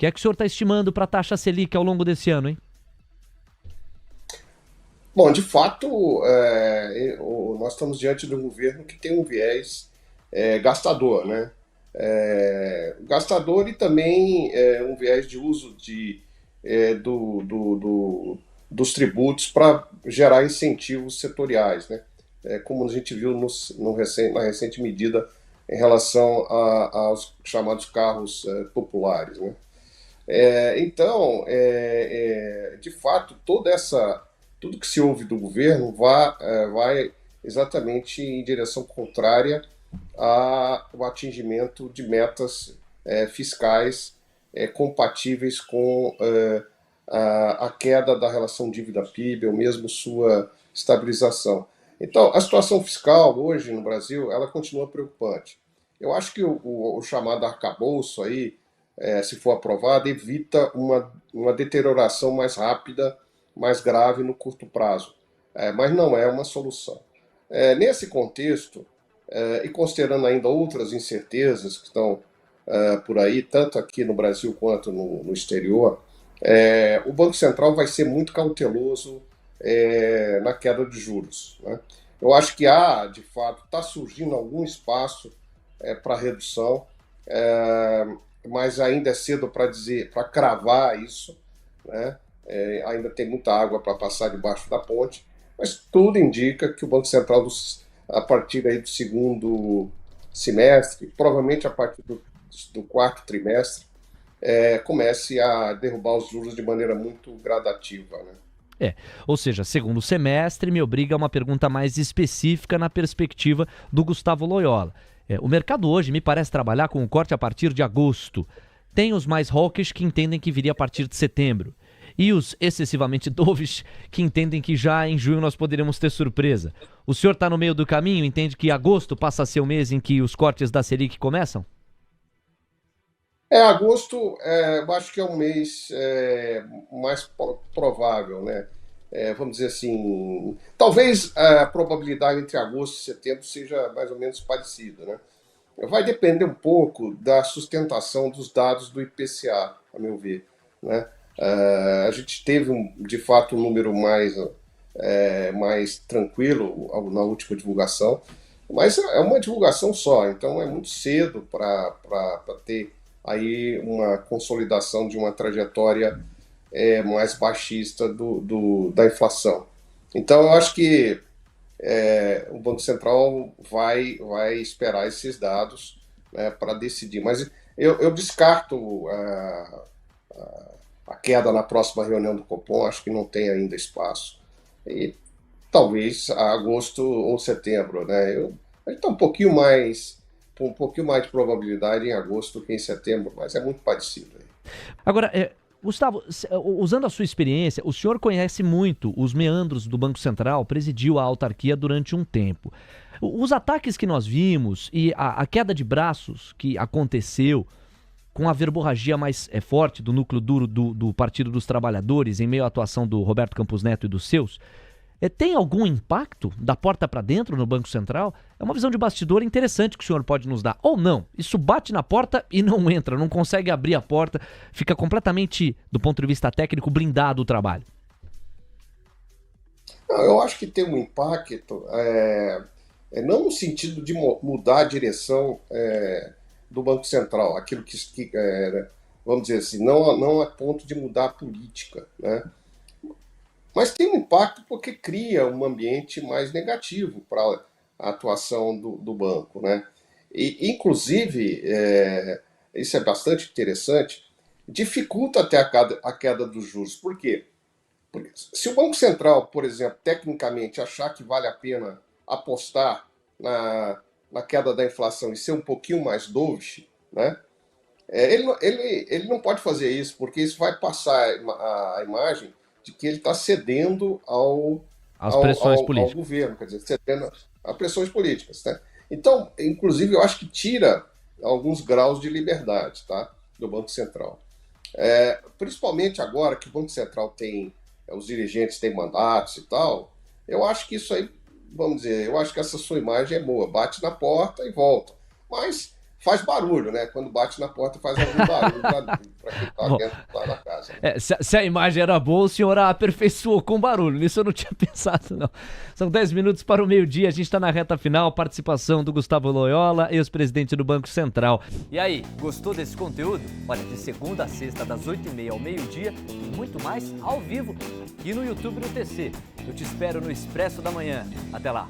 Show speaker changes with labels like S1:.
S1: que é que o senhor está estimando para a taxa Selic ao longo desse ano, hein?
S2: Bom, de fato, nós estamos diante de um governo que tem um viés gastador, né? Gastador e também um viés de uso dos tributos para gerar incentivos setoriais, né? Como a gente viu na recente medida em relação aos chamados carros populares, né? Então, de fato, tudo que se ouve do governo vai exatamente em direção contrária ao atingimento de metas fiscais compatíveis com a queda da relação dívida-PIB ou mesmo sua estabilização. Então, a situação fiscal hoje no Brasil, ela continua preocupante. Eu acho que o chamado arcabouço aí, se for aprovado, evita uma deterioração mais rápida, mais grave no curto prazo, mas não é uma solução. Nesse contexto, e considerando ainda outras incertezas que estão por aí, tanto aqui no Brasil quanto no exterior, o Banco Central vai ser muito cauteloso na queda de juros, né? Eu acho que de fato, está surgindo algum espaço para redução, mas ainda é cedo para dizer, para cravar isso, né? Ainda tem muita água para passar debaixo da ponte, mas tudo indica que o Banco Central, a partir aí do segundo semestre, provavelmente a partir do quarto trimestre, comece a derrubar os juros de maneira muito gradativa, né?
S1: Ou seja, segundo semestre me obriga a uma pergunta mais específica na perspectiva do Gustavo Loyola. O mercado hoje me parece trabalhar com um corte a partir de agosto. Tem os mais hawkish que entendem que viria a partir de setembro. E os excessivamente dovish que entendem que já em junho nós poderemos ter surpresa. O senhor está no meio do caminho, entende que agosto passa a ser o mês em que os cortes da Selic começam?
S2: Agosto, eu acho que é um mês mais provável, né? Vamos dizer assim, talvez a probabilidade entre agosto e setembro seja mais ou menos parecida, né? Vai depender um pouco da sustentação dos dados do IPCA, a meu ver, né? A gente teve, de fato, um número mais tranquilo na última divulgação, mas é uma divulgação só, então é muito cedo para ter aí uma consolidação de uma trajetória mais baixista da inflação. Então, eu acho que o Banco Central vai esperar esses dados, né, para decidir. Mas eu descarto a queda na próxima reunião do Copom, acho que não tem ainda espaço. E talvez agosto ou setembro, né? A gente está com um pouquinho mais de probabilidade em agosto do que em setembro, mas é muito parecido aí.
S1: Agora, Gustavo, usando a sua experiência, o senhor conhece muito os meandros do Banco Central, presidiu a autarquia durante um tempo. Os ataques que nós vimos e a queda de braços que aconteceu com a verborragia mais forte do núcleo duro do Partido dos Trabalhadores, em meio à atuação do Roberto Campos Neto e dos seus, tem algum impacto da porta para dentro no Banco Central? É uma visão de bastidor interessante que o senhor pode nos dar. Ou não, isso bate na porta e não entra, não consegue abrir a porta, fica completamente, do ponto de vista técnico, blindado o trabalho.
S2: Não, eu acho que tem um impacto, não no sentido de mudar a direção do Banco Central, aquilo vamos dizer assim, não a ponto de mudar a política, né? Mas tem um impacto porque cria um ambiente mais negativo para a atuação do banco, né? E, inclusive, isso é bastante interessante, dificulta até a queda dos juros. Por quê? Porque se o Banco Central, por exemplo, tecnicamente achar que vale a pena apostar na queda da inflação e ser um pouquinho mais dovish, né? Ele não pode fazer isso, porque isso vai passar a imagem de que ele está cedendo
S1: As pressões
S2: ao
S1: políticas.
S2: governo, quer dizer, cedendo a pressões políticas, né? Então, inclusive, eu acho que tira alguns graus de liberdade, tá, do Banco Central. Principalmente agora que o Banco Central tem, os dirigentes têm mandatos e tal, eu acho que isso aí, vamos dizer, eu acho que essa sua imagem é boa, bate na porta e volta. Mas faz barulho, né? Quando bate na porta faz algum barulho para quem está dentro lá na casa. Né?
S1: Se a imagem era boa, o senhor a aperfeiçoou com barulho. Nisso eu não tinha pensado, não. São 10 minutos para o meio-dia, a gente está na reta final. Participação do Gustavo Loyola, ex-presidente do Banco Central. E aí, gostou desse conteúdo? Olha, de segunda a sexta, das 8h30 ao meio-dia, e muito mais ao vivo e no YouTube do TC. Eu te espero no Expresso da Manhã. Até lá.